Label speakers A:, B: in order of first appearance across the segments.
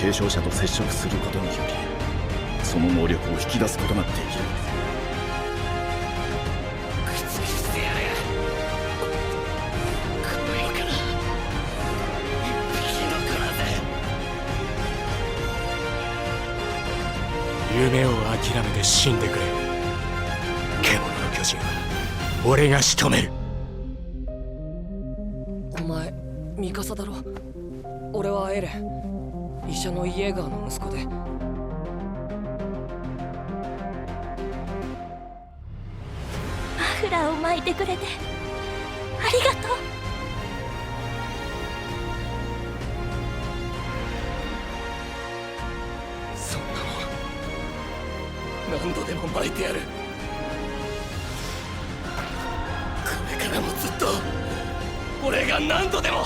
A: 継承者と接触することによりその能力を引き出すことができる。
B: 駆逐してやる。この世から一匹残らず。夢を諦めて死んでくれ。獣の巨人は俺が仕留める。お前ミカサだろ。俺はエレン、医者のイエーガーの息子で。
C: マフラーを巻いてくれてありがとう。
B: そんなもん何度でも巻いてやる。これからもずっと俺が何度でも。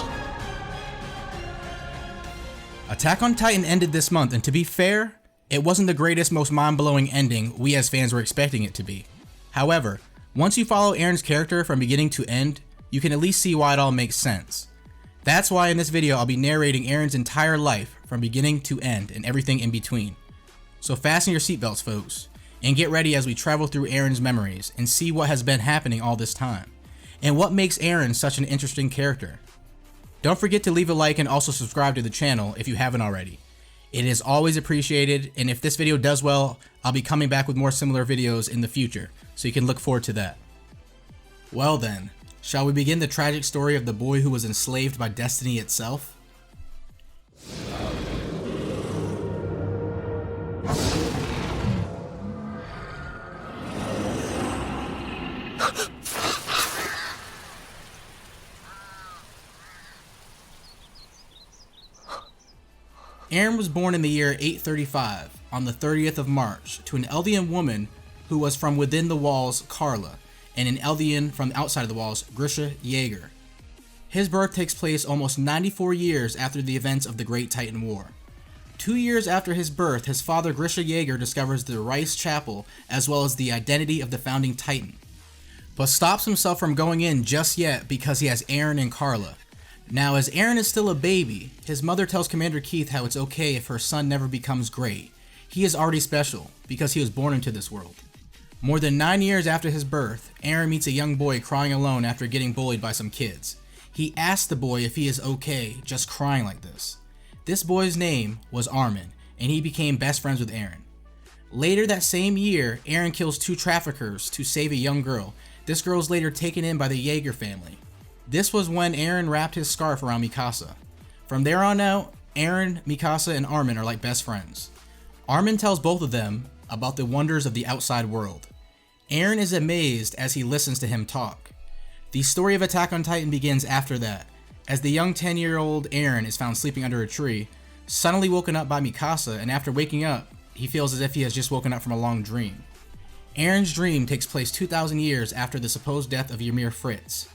D: Attack on Titan ended this month, and to be fair, it wasn't the greatest, most mind-blowing ending we as fans were expecting it to be. However, once you follow Eren's character from beginning to end, you can at least see why it all makes sense. That's why in this video I'll be narrating Eren's entire life from beginning to end and everything in between. So fasten your seatbelts, folks, and get ready as we travel through Eren's memories and see what has been happening all this time, and what makes Eren such an interesting character. Don't forget to leave a like and also subscribe to the channel if you haven't already. It is always appreciated, and if this video does well, I'll be coming back with more similar videos in the future, so you can look forward to that. Well then, shall we begin the tragic story of the boy who was enslaved by destiny itself? Eren was born in the year 835 on the 30th of March to an Eldian woman who was from within the walls, Karla, and an Eldian from outside of the walls, Grisha Yeager. His birth takes place almost 94 years after the events of the Great Titan War. 2 years after his birth, his father Grisha Yeager discovers the Rice Chapel as well as the identity of the founding Titan, but stops himself from going in just yet because he has Eren and Karla. Now, as Eren is still a baby, his mother tells Commander Keith how it's okay if her son never becomes great. He is already special because he was born into this world. More than 9 years after his birth, Eren meets a young boy crying alone after getting bullied by some kids. He asks the boy if he is okay just crying like this. This boy's name was Armin, and he became best friends with Eren. Later that same year, Eren kills 2 traffickers to save a young girl. This girl is later taken in by the Yeager family. This was when Eren wrapped his scarf around Mikasa. From there on out, Eren, Mikasa, and Armin are like best friends. Armin tells both of them about the wonders of the outside world. Eren is amazed as he listens to him talk. The story of Attack on Titan begins after that, as the young 10-year-old Eren is found sleeping under a tree, suddenly woken up by Mikasa, and after waking up, he feels as if he has just woken up from a long dream. Eren's dream takes place 2,000 years after the supposed death of Ymir Fritz.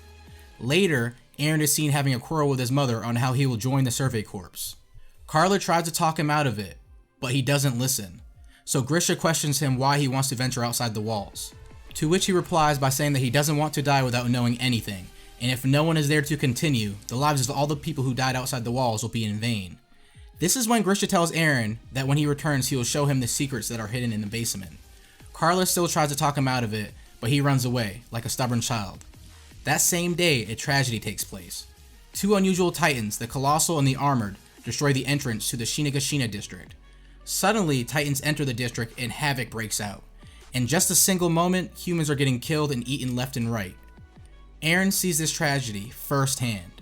D: Later, Eren is seen having a quarrel with his mother on how he will join the Survey Corps. Karla tries to talk him out of it, but he doesn't listen. So Grisha questions him why he wants to venture outside the walls. To which he replies by saying that he doesn't want to die without knowing anything, and if no one is there to continue, the lives of all the people who died outside the walls will be in vain. This is when Grisha tells Eren that when he returns he will show him the secrets that are hidden in the basement. Karla still tries to talk him out of it, but he runs away, like a stubborn child. That same day, a tragedy takes place. 2 unusual titans, the Colossal and the Armored, destroy the entrance to the Shinigashina district. Suddenly, titans enter the district and havoc breaks out. In just a single moment, humans are getting killed and eaten left and right. Eren sees this tragedy firsthand.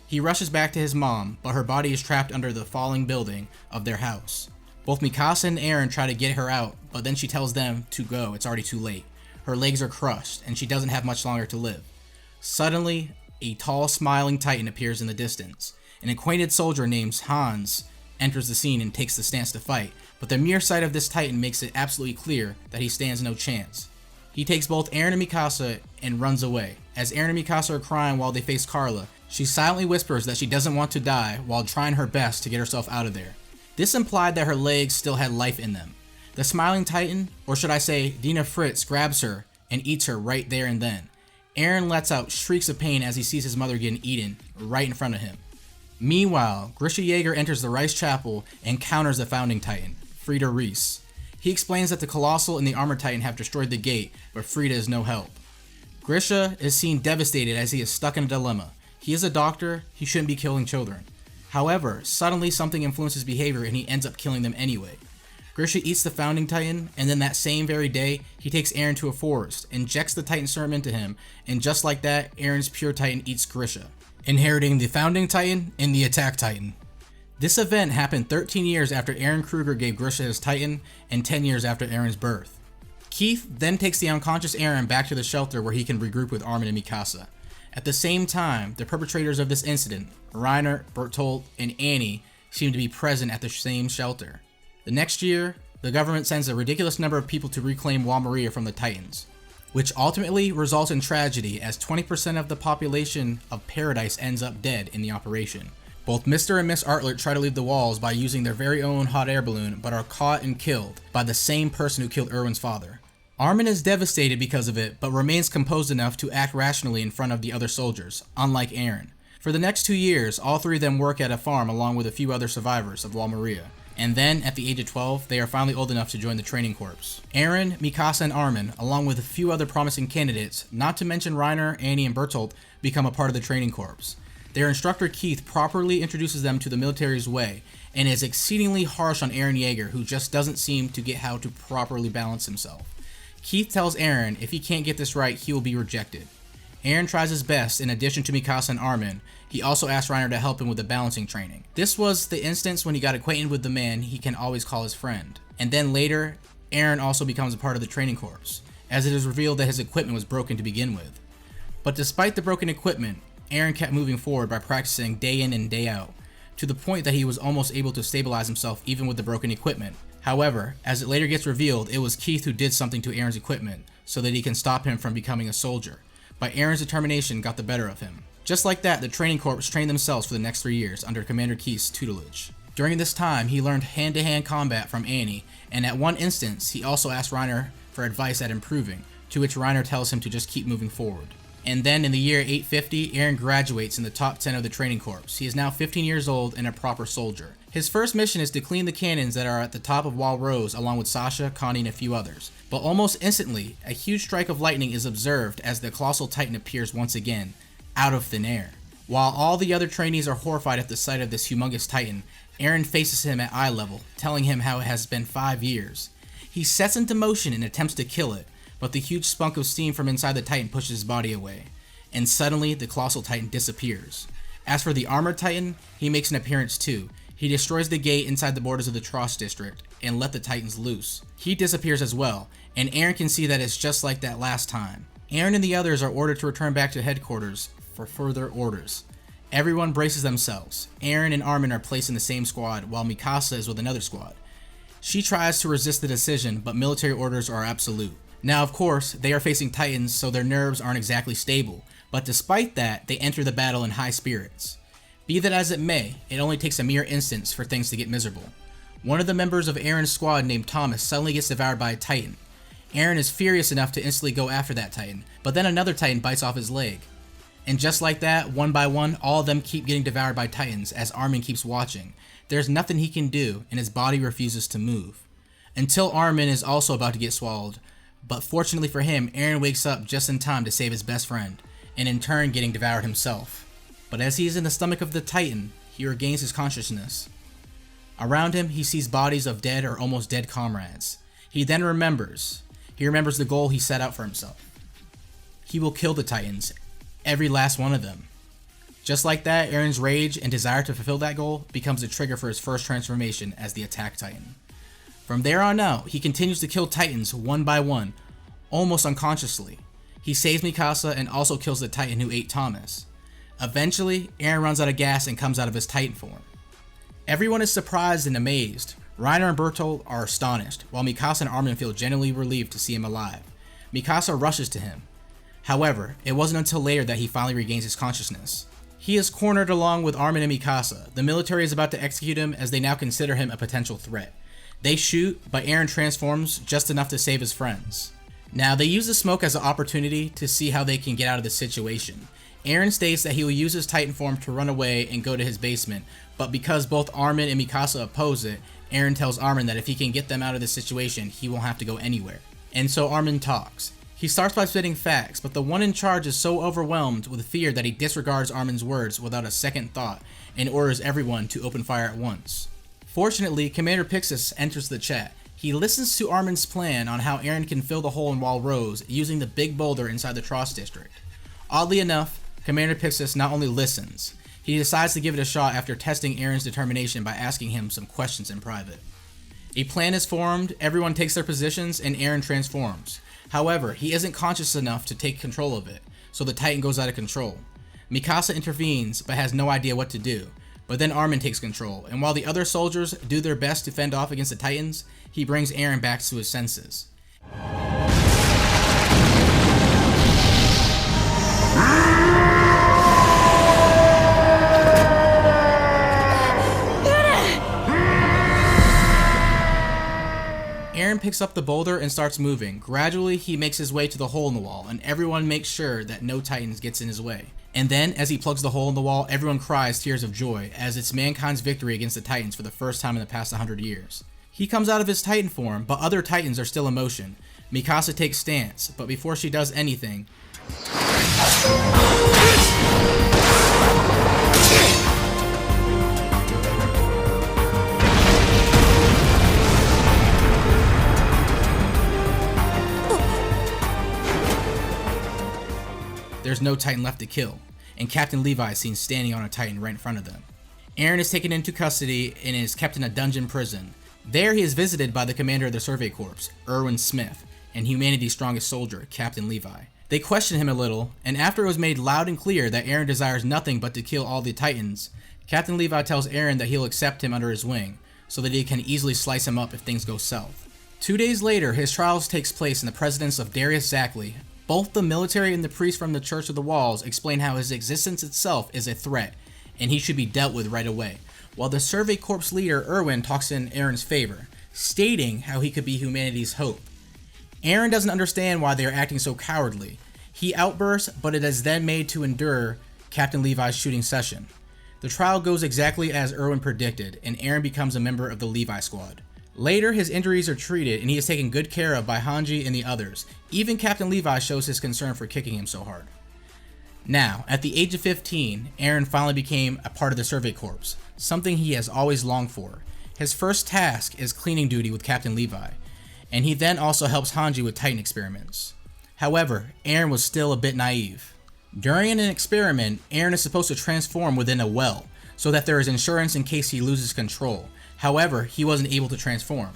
D: He rushes back to his mom, but her body is trapped under the falling building of their house. Both Mikasa and Eren try to get her out, but then she tells them to go, it's already too late. Her legs are crushed, and she doesn't have much longer to live. Suddenly, a tall, smiling Titan appears in the distance. An acquainted soldier named Hans enters the scene and takes the stance to fight, but the mere sight of this Titan makes it absolutely clear that he stands no chance. He takes both Eren and Mikasa and runs away. As Eren and Mikasa are crying while they face Karla, she silently whispers that she doesn't want to die while trying her best to get herself out of there. This implied that her legs still had life in them. The smiling Titan, or should I say Dina Fritz, grabs her and eats her right there and then. Eren lets out shrieks of pain as he sees his mother getting eaten right in front of him. Meanwhile, Grisha Yeager enters the Rice Chapel and counters the Founding Titan, Frida Reese. He explains that the Colossal and the Armored Titan have destroyed the gate, but Frida is no help. Grisha is seen devastated as he is stuck in a dilemma. He is a doctor, he shouldn't be killing children. However, suddenly something influences his behavior and he ends up killing them anyway. Grisha eats the Founding Titan, and then that same very day, he takes Eren to a forest, injects the Titan serum into him, and just like that, Eren's pure Titan eats Grisha, inheriting the Founding Titan and the Attack Titan. This event happened 13 years after Eren Kruger gave Grisha his Titan, and 10 years after Eren's birth. Keith then takes the unconscious Eren back to the shelter where he can regroup with Armin and Mikasa. At the same time, the perpetrators of this incident, Reiner, Bertolt, and Annie, seem to be present at the same shelter. The next year, the government sends a ridiculous number of people to reclaim Wall Maria from the Titans, which ultimately results in tragedy as 20% of the population of Paradise ends up dead in the operation. Both Mr. and Miss Artlet try to leave the walls by using their very own hot air balloon, but are caught and killed by the same person who killed Erwin's father. Armin is devastated because of it, but remains composed enough to act rationally in front of the other soldiers, unlike Eren. For the next 2 years, all three of them work at a farm along with a few other survivors of Wall Maria. And then, at the age of 12, they are finally old enough to join the training corps. Eren, Mikasa, and Armin, along with a few other promising candidates, not to mention Reiner, Annie, and Bertolt, become a part of the training corps. Their instructor Keith properly introduces them to the military's way, and is exceedingly harsh on Eren Yeager, who just doesn't seem to get how to properly balance himself. Keith tells Eren if he can't get this right, he will be rejected. Eren tries his best. In addition to Mikasa and Armin, he also asks Reiner to help him with the balancing training. This was the instance when he got acquainted with the man he can always call his friend. And then later, Eren also becomes a part of the training corps, as it is revealed that his equipment was broken to begin with. But despite the broken equipment, Eren kept moving forward by practicing day in and day out, to the point that he was almost able to stabilize himself even with the broken equipment. However, as it later gets revealed, it was Keith who did something to Eren's equipment so that he can stop him from becoming a soldier, but Eren's determination got the better of him. Just like that, the training corps trained themselves for the next 3 years under Commander Keith's tutelage. During this time, he learned hand-to-hand combat from Annie, and at one instance, he also asked Reiner for advice at improving, to which Reiner tells him to just keep moving forward. And then in the year 850, Eren graduates in the top 10 of the training corps. He is now 15 years old and a proper soldier. His first mission is to clean the cannons that are at the top of Wall Rose along with Sasha, Connie, and a few others. But almost instantly, a huge strike of lightning is observed as the Colossal Titan appears once again, out of thin air. While all the other trainees are horrified at the sight of this humongous Titan, Eren faces him at eye level, telling him how it has been 5 years. He sets into motion and attempts to kill it, but the huge spunk of steam from inside the Titan pushes his body away, and suddenly the Colossal Titan disappears. As for the Armored Titan, he makes an appearance too. He destroys the gate inside the borders of the Trost district and let the Titans loose. He disappears as well, and Eren can see that it's just like that last time. Eren and the others are ordered to return back to headquarters for further orders. Everyone braces themselves. Eren and Armin are placed in the same squad, while Mikasa is with another squad. She tries to resist the decision, but military orders are absolute. Now, of course, they are facing Titans, so their nerves aren't exactly stable, but despite that, they enter the battle in high spirits. Be that as it may, it only takes a mere instance for things to get miserable. One of the members of Eren's squad named Thomas suddenly gets devoured by a Titan. Eren is furious enough to instantly go after that Titan, but then another Titan bites off his leg. And just like that, one by one, all of them keep getting devoured by Titans as Armin keeps watching. There's nothing he can do, and his body refuses to move. Until Armin is also about to get swallowed, but fortunately for him, Eren wakes up just in time to save his best friend, and in turn getting devoured himself. But as he is in the stomach of the Titan, he regains his consciousness. Around him, he sees bodies of dead or almost dead comrades. He then remembers. He remembers the goal he set out for himself. He will kill the Titans, every last one of them. Just like that, Eren's rage and desire to fulfill that goal becomes the trigger for his first transformation as the Attack Titan. From there on out, he continues to kill Titans one by one, almost unconsciously. He saves Mikasa and also kills the Titan who ate Thomas. Eventually, Eren runs out of gas and comes out of his Titan form. Everyone is surprised and amazed. Reiner and Bertolt are astonished, while Mikasa and Armin feel genuinely relieved to see him alive. Mikasa rushes to him. However, it wasn't until later that he finally regains his consciousness. He is cornered along with Armin and Mikasa. The military is about to execute him as they now consider him a potential threat. They shoot, but Eren transforms just enough to save his friends. Now, they use the smoke as an opportunity to see how they can get out of the situation, Eren states that he will use his Titan form to run away and go to his basement, but because both Armin and Mikasa oppose it, Eren tells Armin that if he can get them out of this situation, he won't have to go anywhere. And so Armin talks. He starts by spitting facts, but the one in charge is so overwhelmed with fear that he disregards Armin's words without a second thought and orders everyone to open fire at once. Fortunately, Commander Pixis enters the chat. He listens to Armin's plan on how Eren can fill the hole in Wall Rose using the big boulder inside the Trost district. Oddly enough, Commander Pixis not only listens, he decides to give it a shot after testing Eren's determination by asking him some questions in private. A plan is formed, everyone takes their positions, and Eren transforms. However, he isn't conscious enough to take control of it, so the Titan goes out of control. Mikasa intervenes, but has no idea what to do. But then Armin takes control, and while the other soldiers do their best to fend off against the Titans, he brings Eren back to his senses. Eren picks up the boulder and starts moving. Gradually, he makes his way to the hole in the wall, and everyone makes sure that no Titans gets in his way. And then, as he plugs the hole in the wall, everyone cries tears of joy, as it's mankind's victory against the Titans for the first time in the past 100 years. He comes out of his Titan form, but other Titans are still in motion. Mikasa takes stance, but before she does anything, there's no Titan left to kill, and Captain Levi is seen standing on a Titan right in front of them. Eren is taken into custody and is kept in a dungeon prison. There he is visited by the commander of the Survey Corps, Erwin Smith, and humanity's strongest soldier, Captain Levi. They question him a little, and after it was made loud and clear that Eren desires nothing but to kill all the Titans, Captain Levi tells Eren that he'll accept him under his wing, so that he can easily slice him up if things go south. 2 days later, his trials takes place in the presence of Darius Zackley. Both the military and the priest from the Church of the Walls explain how his existence itself is a threat, and he should be dealt with right away, while the Survey Corps leader Erwin talks in Eren's favor, stating how he could be humanity's hope. Eren doesn't understand why they are acting so cowardly. He outbursts, but it is then made to endure Captain Levi's shooting session. The trial goes exactly as Erwin predicted, and Eren becomes a member of the Levi squad. Later, his injuries are treated and he is taken good care of by Hanji and the others. Even Captain Levi shows his concern for kicking him so hard. Now, at the age of 15, Eren finally became a part of the Survey Corps, something he has always longed for. His first task is cleaning duty with Captain Levi, and he then also helps Hanji with Titan experiments. However, Eren was still a bit naive. During an experiment, Eren is supposed to transform within a well, so that there is insurance in case he loses control. However, he wasn't able to transform.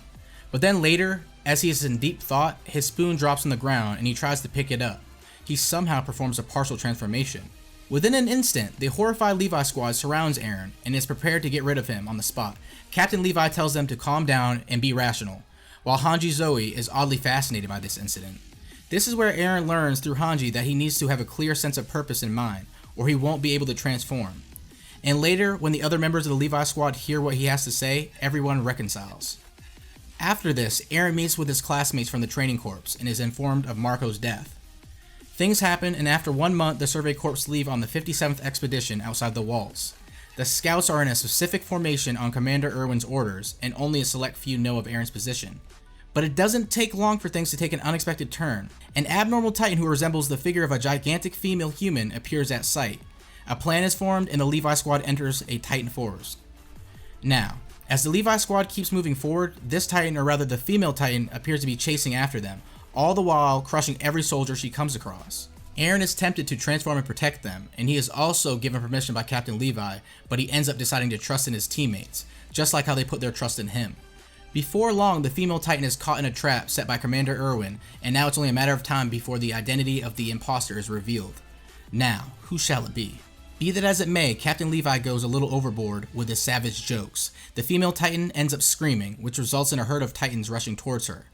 D: But then later, as he is in deep thought, his spoon drops on the ground and he tries to pick it up. He somehow performs a partial transformation. Within an instant, the horrified Levi squad surrounds Eren and is prepared to get rid of him on the spot. Captain Levi tells them to calm down and be rational, while Hanji Zoe is oddly fascinated by this incident. This is where Eren learns through Hanji that he needs to have a clear sense of purpose in mind, or he won't be able to transform. And later, when the other members of the Levi squad hear what he has to say, everyone reconciles. After this, Eren meets with his classmates from the training corps and is informed of Marco's death. Things happen, and after 1 month, the Survey Corps leave on the 57th expedition outside the walls. The scouts are in a specific formation on Commander Erwin's orders, and only a select few know of Eren's position. But it doesn't take long for things to take an unexpected turn. An abnormal Titan who resembles the figure of a gigantic female human appears at sight. A plan is formed and the Levi squad enters a Titan forest. Now, as the Levi squad keeps moving forward, this Titan, or rather the female Titan, appears to be chasing after them, all the while crushing every soldier she comes across. Eren is tempted to transform and protect them, and he is also given permission by Captain Levi, but he ends up deciding to trust in his teammates, just like how they put their trust in him. Before long, the female Titan is caught in a trap set by Commander Erwin, and now it's only a matter of time before the identity of the imposter is revealed. Now, who shall it be? Be that as it may, Captain Levi goes a little overboard with his savage jokes. The female Titan ends up screaming, which results in a herd of Titans rushing towards her.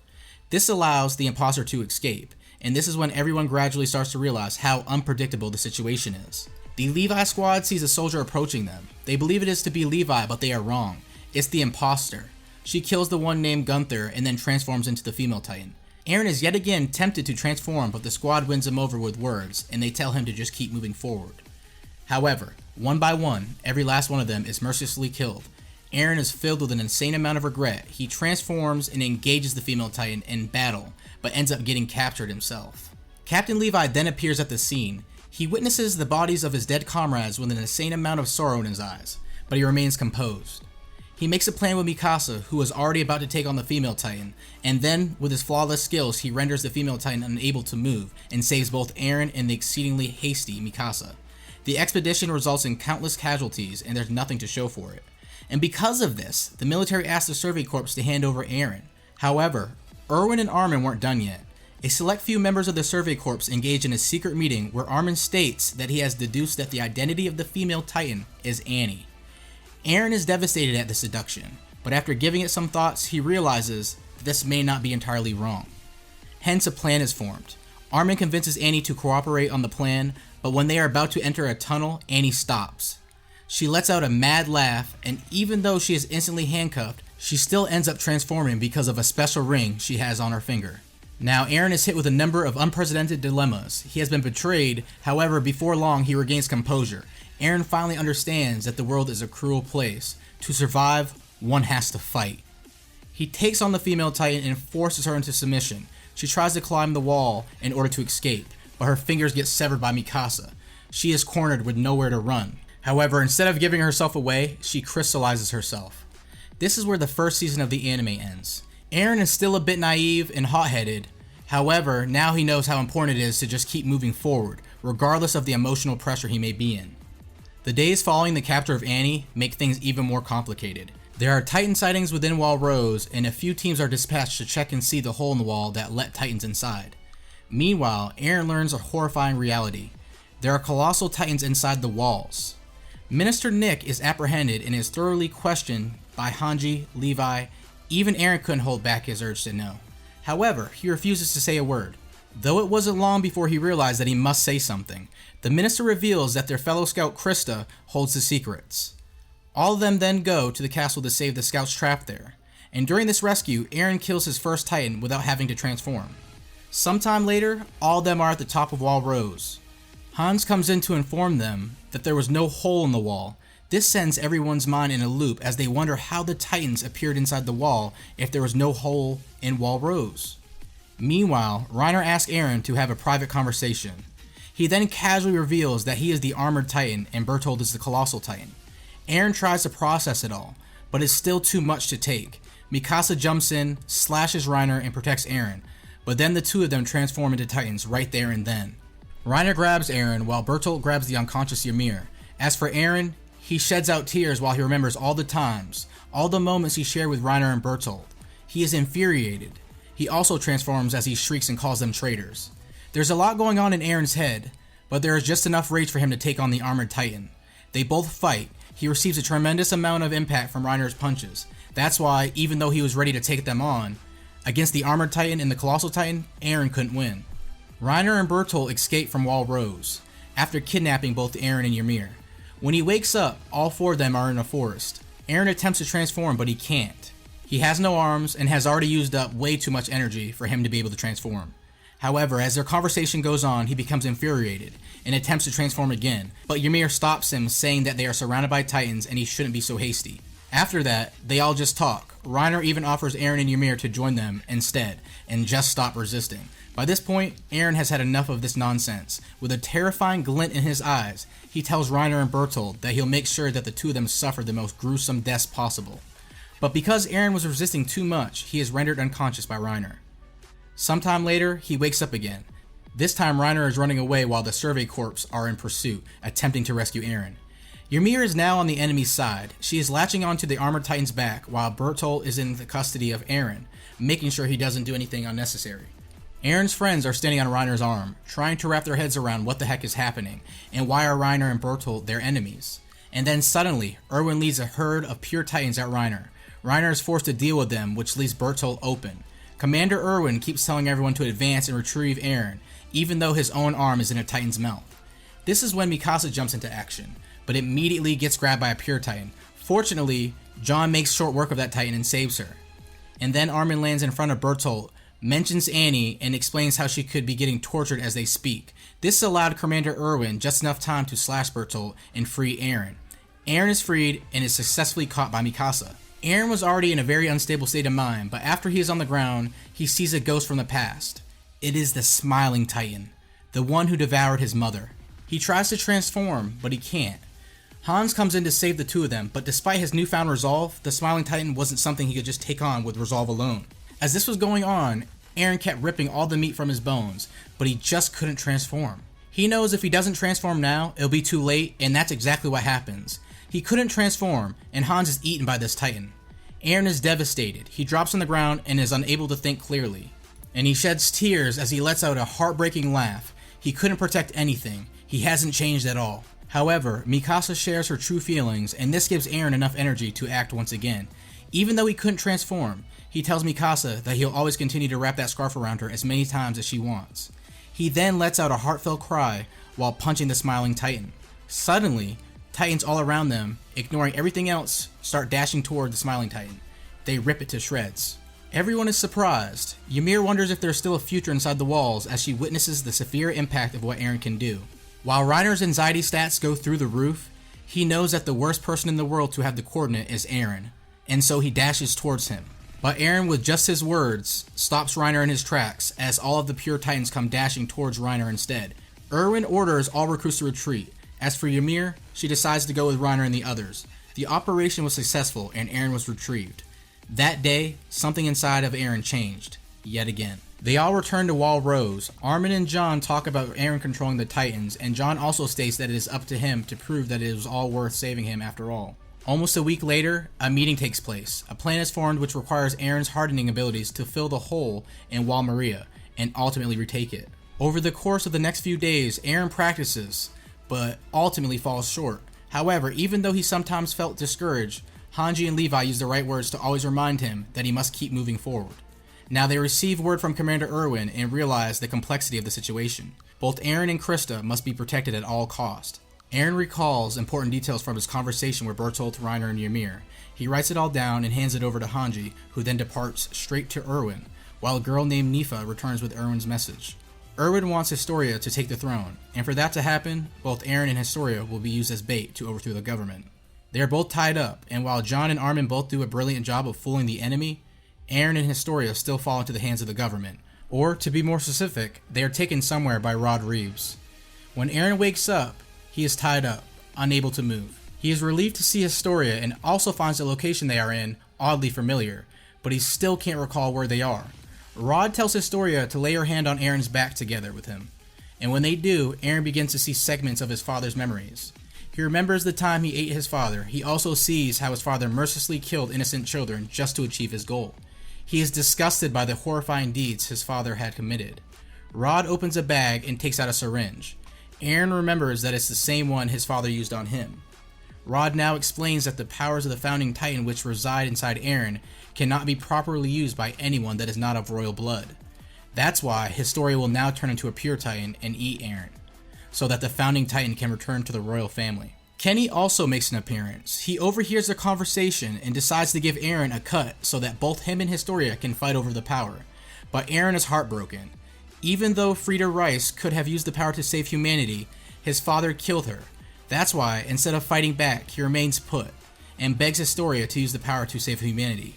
D: This allows the imposter to escape, and this is when everyone gradually starts to realize how unpredictable the situation is. The Levi squad sees a soldier approaching them. They believe it is to be Levi, but they are wrong. It's the imposter. She kills the one named Gunther and then transforms into the female Titan. Eren is yet again tempted to transform, but the squad wins him over with words, and they tell him to just keep moving forward. However, one by one, every last one of them is mercilessly killed. Eren is filled with an insane amount of regret. He transforms and engages the female Titan in battle, but ends up getting captured himself. Captain Levi then appears at the scene. He witnesses the bodies of his dead comrades with an insane amount of sorrow in his eyes, but he remains composed. He makes a plan with Mikasa, who is already about to take on the female Titan, and then, with his flawless skills, he renders the female Titan unable to move, and saves both Eren and the exceedingly hasty Mikasa. The expedition results in countless casualties, and there's nothing to show for it. And because of this, the military asks the Survey Corps to hand over Eren. However, Erwin and Armin weren't done yet. A select few members of the Survey Corps engage in a secret meeting where Armin states that he has deduced that the identity of the female Titan is Annie. Eren is devastated at this deduction, but after giving it some thoughts, he realizes that this may not be entirely wrong. Hence, a plan is formed. Armin convinces Annie to cooperate on the plan, but when they are about to enter a tunnel, Annie stops. She lets out a mad laugh, and even though she is instantly handcuffed, she still ends up transforming because of a special ring she has on her finger. Now, Eren is hit with a number of unprecedented dilemmas. He has been betrayed, however, before long he regains composure. Eren finally understands that the world is a cruel place. To survive, one has to fight. He takes on the female Titan and forces her into submission. She tries to climb the wall in order to escape, but her fingers get severed by Mikasa. She is cornered with nowhere to run. However, instead of giving herself away, she crystallizes herself. This is where the first season of the anime ends. Eren is still a bit naive and hot-headed. However, now he knows how important it is to just keep moving forward, regardless of the emotional pressure he may be in. The days following the capture of Annie make things even more complicated. There are Titan sightings within Wall Rose, and a few teams are dispatched to check and see the hole in the wall that let Titans inside. Meanwhile, Eren learns a horrifying reality. There are colossal Titans inside the walls. Minister Nick is apprehended and is thoroughly questioned by Hanji, Levi. Even Eren couldn't hold back his urge to know. However, he refuses to say a word. Though it wasn't long before he realized that he must say something, the minister reveals that their fellow scout Krista holds the secrets. All of them then go to the castle to save the scouts trapped there, and during this rescue, Eren kills his first Titan without having to transform. Sometime later, all of them are at the top of Wall Rose. Hans comes in to inform them that there was no hole in the wall. This sends everyone's mind in a loop as they wonder how the Titans appeared inside the wall if there was no hole in Wall Rose. Meanwhile, Reiner asks Eren to have a private conversation. He then casually reveals that he is the Armored Titan and Bertold is the Colossal Titan. Eren tries to process it all, but it's still too much to take. Mikasa jumps in, slashes Reiner, and protects Eren, but then the two of them transform into Titans right there and then. Reiner grabs Eren while Bertolt grabs the unconscious Ymir. As for Eren, he sheds out tears while he remembers all the times, all the moments he shared with Reiner and Bertolt. He is infuriated. He also transforms as he shrieks and calls them traitors. There's a lot going on in Eren's head, but there is just enough rage for him to take on the Armored Titan. They both fight. He receives a tremendous amount of impact from Reiner's punches. That's why, even though he was ready to take them on, against the Armored Titan and the Colossal Titan, Eren couldn't win. Reiner and Bertolt escape from Wall Rose, after kidnapping both Eren and Ymir. When he wakes up, all four of them are in a forest. Eren attempts to transform, but he can't. He has no arms and has already used up way too much energy for him to be able to transform. However, as their conversation goes on, he becomes infuriated and attempts to transform again, but Ymir stops him, saying that they are surrounded by Titans and he shouldn't be so hasty. After that, they all just talk. Reiner even offers Eren and Ymir to join them instead and just stop resisting. By this point, Eren has had enough of this nonsense. With a terrifying glint in his eyes, he tells Reiner and Bertolt that he'll make sure that the two of them suffer the most gruesome deaths possible. But because Eren was resisting too much, he is rendered unconscious by Reiner. Sometime later, he wakes up again. This time, Reiner is running away while the Survey Corps are in pursuit, attempting to rescue Eren. Ymir is now on the enemy's side. She is latching onto the Armored Titan's back while Bertolt is in the custody of Eren, making sure he doesn't do anything unnecessary. Eren's friends are standing on Reiner's arm, trying to wrap their heads around what the heck is happening, and why are Reiner and Bertolt their enemies. And then suddenly, Erwin leads a herd of pure Titans at Reiner. Reiner is forced to deal with them, which leaves Bertolt open. Commander Erwin keeps telling everyone to advance and retrieve Eren, even though his own arm is in a Titan's mouth. This is when Mikasa jumps into action, but immediately gets grabbed by a pure Titan. Fortunately, John makes short work of that Titan and saves her. And then Armin lands in front of Bertolt, mentions Annie and explains how she could be getting tortured as they speak. This allowed Commander Erwin just enough time to slash Bertolt and free Eren. Eren is freed and is successfully caught by Mikasa. Eren was already in a very unstable state of mind, but after he is on the ground, he sees a ghost from the past. It is the Smiling Titan, the one who devoured his mother. He tries to transform, but he can't. Hans comes in to save the two of them, but despite his newfound resolve, the Smiling Titan wasn't something he could just take on with resolve alone. As this was going on, Eren kept ripping all the meat from his bones, but he just couldn't transform. He knows if he doesn't transform now, it'll be too late, and that's exactly what happens. He couldn't transform, and Hans is eaten by this Titan. Eren is devastated. He drops on the ground and is unable to think clearly. And he sheds tears as he lets out a heartbreaking laugh. He couldn't protect anything. He hasn't changed at all. However, Mikasa shares her true feelings, and this gives Eren enough energy to act once again. Even though he couldn't transform, he tells Mikasa that he'll always continue to wrap that scarf around her as many times as she wants. He then lets out a heartfelt cry while punching the Smiling Titan. Suddenly, Titans all around them, ignoring everything else, start dashing toward the Smiling Titan. They rip it to shreds. Everyone is surprised. Ymir wonders if there's still a future inside the walls as she witnesses the severe impact of what Eren can do. While Reiner's anxiety stats go through the roof, he knows that the worst person in the world to have the coordinate is Eren, and so he dashes towards him. But Eren, with just his words, stops Reiner in his tracks as all of the pure Titans come dashing towards Reiner instead. Erwin orders all recruits to retreat. As for Ymir, she decides to go with Reiner and the others. The operation was successful and Eren was retrieved. That day, something inside of Eren changed, yet again. They all return to Wall Rose. Armin and John talk about Eren controlling the Titans, and John also states that it is up to him to prove that it was all worth saving him after all. Almost a week later, a meeting takes place. A plan is formed which requires Eren's hardening abilities to fill the hole in Wall Maria, and ultimately retake it. Over the course of the next few days, Eren practices, but ultimately falls short. However, even though he sometimes felt discouraged, Hanji and Levi use the right words to always remind him that he must keep moving forward. Now they receive word from Commander Erwin and realize the complexity of the situation. Both Eren and Krista must be protected at all cost. Eren recalls important details from his conversation with Bertolt, Reiner, and Ymir. He writes it all down and hands it over to Hanji, who then departs straight to Erwin, while a girl named Nifa returns with Erwin's message. Erwin wants Historia to take the throne, and for that to happen, both Eren and Historia will be used as bait to overthrow the government. They are both tied up, and while John and Armin both do a brilliant job of fooling the enemy, Eren and Historia still fall into the hands of the government. Or, to be more specific, they are taken somewhere by Rod Reeves. When Eren wakes up, he is tied up, unable to move. He is relieved to see Historia and also finds the location they are in oddly familiar, but he still can't recall where they are. Rod tells Historia to lay her hand on Eren's back together with him, and when they do, Eren begins to see segments of his father's memories. He remembers the time he ate his father. He also sees how his father mercilessly killed innocent children just to achieve his goal. He is disgusted by the horrifying deeds his father had committed. Rod opens a bag and takes out a syringe. Eren remembers that it's the same one his father used on him. Rod now explains that the powers of the Founding Titan which reside inside Eren cannot be properly used by anyone that is not of royal blood. That's why Historia will now turn into a pure Titan and eat Eren, so that the Founding Titan can return to the royal family. Kenny also makes an appearance. He overhears the conversation and decides to give Eren a cut so that both him and Historia can fight over the power. But Eren is heartbroken. Even though Frida Rice could have used the power to save humanity, his father killed her. That's why, instead of fighting back, he remains put, and begs Historia to use the power to save humanity.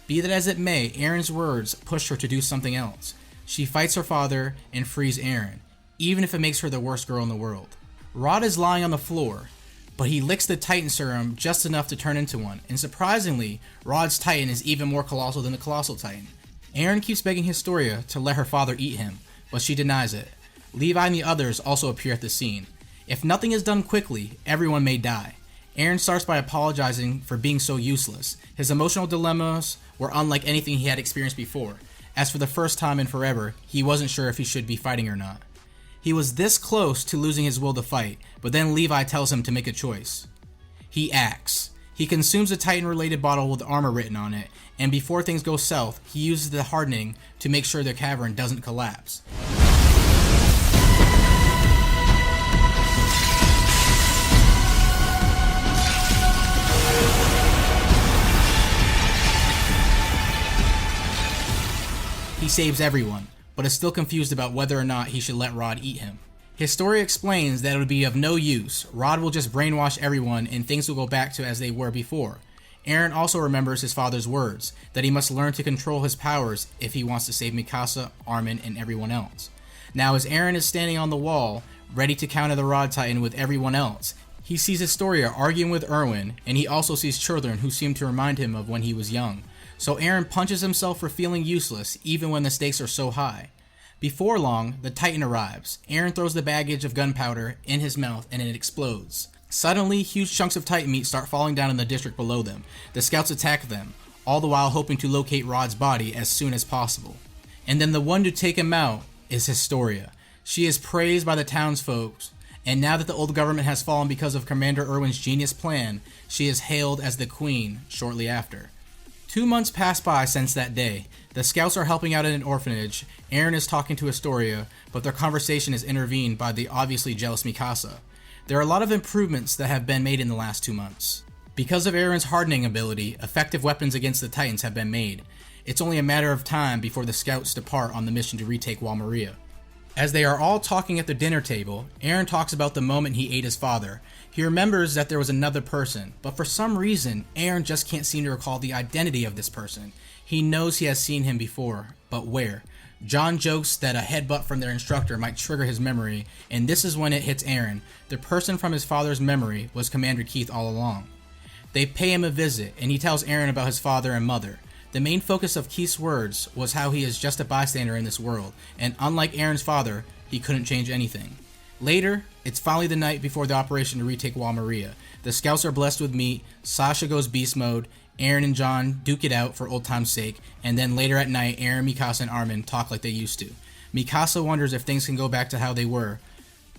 D: Be that as it may, Eren's words push her to do something else. She fights her father and frees Eren, even if it makes her the worst girl in the world. Rod is lying on the floor, but he licks the Titan serum just enough to turn into one, and surprisingly, Rod's Titan is even more colossal than the Colossal Titan. Eren keeps begging Historia to let her father eat him, but she denies it. Levi and the others also appear at the scene. If nothing is done quickly, everyone may die. Eren starts by apologizing for being so useless. His emotional dilemmas were unlike anything he had experienced before, as for the first time in forever, he wasn't sure if he should be fighting or not. He was this close to losing his will to fight, but then Levi tells him to make a choice. He acts. He consumes a Titan-related bottle with armor written on it, and before things go south, he uses the hardening to make sure the cavern doesn't collapse. He saves everyone, but is still confused about whether or not he should let Rod eat him. Historia explains that it would be of no use. Rod will just brainwash everyone and things will go back to as they were before. Eren also remembers his father's words, that he must learn to control his powers if he wants to save Mikasa, Armin, and everyone else. Now as Eren is standing on the wall, ready to counter the Rod Titan with everyone else, he sees Historia arguing with Erwin, and he also sees children who seem to remind him of when he was young. So Eren punches himself for feeling useless even when the stakes are so high. Before long, the Titan arrives. Eren throws the baggage of gunpowder in his mouth and it explodes. Suddenly, huge chunks of Titan meat start falling down in the district below them. The scouts attack them, all the while hoping to locate Rod's body as soon as possible. And then the one to take him out is Historia. She is praised by the townsfolk, and now that the old government has fallen because of Commander Erwin's genius plan, she is hailed as the queen shortly after. 2 months pass by since that day. The scouts are helping out in an orphanage. Eren is talking to Historia, but their conversation is intervened by the obviously jealous Mikasa. There are a lot of improvements that have been made in the last 2 months. Because of Eren's hardening ability, effective weapons against the Titans have been made. It's only a matter of time before the scouts depart on the mission to retake Wall Maria. As they are all talking at the dinner table, Eren talks about the moment he ate his father. He remembers that there was another person, but for some reason, Eren just can't seem to recall the identity of this person. He knows he has seen him before, but where? John jokes that a headbutt from their instructor might trigger his memory, and this is when it hits Eren. The person from his father's memory was Commander Keith all along. They pay him a visit, and he tells Eren about his father and mother. The main focus of Keith's words was how he is just a bystander in this world, and unlike Eren's father, he couldn't change anything. Later, it's finally the night before the operation to retake Wall Maria. The scouts are blessed with meat, Sasha goes beast mode, Eren and John duke it out for old time's sake, and then later at night, Eren, Mikasa, and Armin talk like they used to. Mikasa wonders if things can go back to how they were,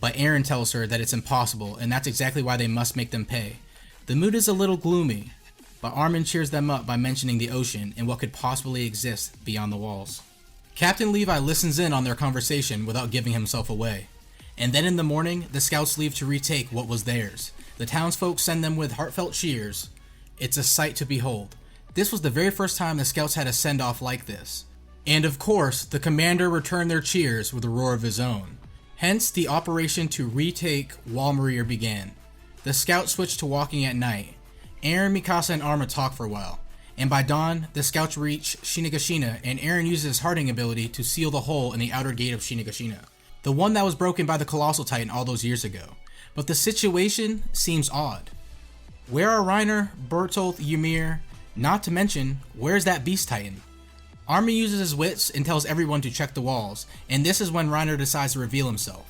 D: but Eren tells her that it's impossible, and that's exactly why they must make them pay. The mood is a little gloomy, but Armin cheers them up by mentioning the ocean and what could possibly exist beyond the walls. Captain Levi listens in on their conversation without giving himself away. And then in the morning, the scouts leave to retake what was theirs. The townsfolk send them with heartfelt cheers. It's a sight to behold. This was the very first time the scouts had a send-off like this. And of course, the commander returned their cheers with a roar of his own. Hence, the operation to retake Wall Maria began. The scouts switched to walking at night. Eren, Mikasa, and Armin talk for a while, and by dawn, the scouts reach Shinigashina, and Eren uses his hardening ability to seal the hole in the outer gate of Shinigashina, the one that was broken by the Colossal Titan all those years ago. But the situation seems odd. Where are Reiner, Bertolt, Ymir? Not to mention, where's that Beast Titan? Armin uses his wits and tells everyone to check the walls, and this is when Reiner decides to reveal himself.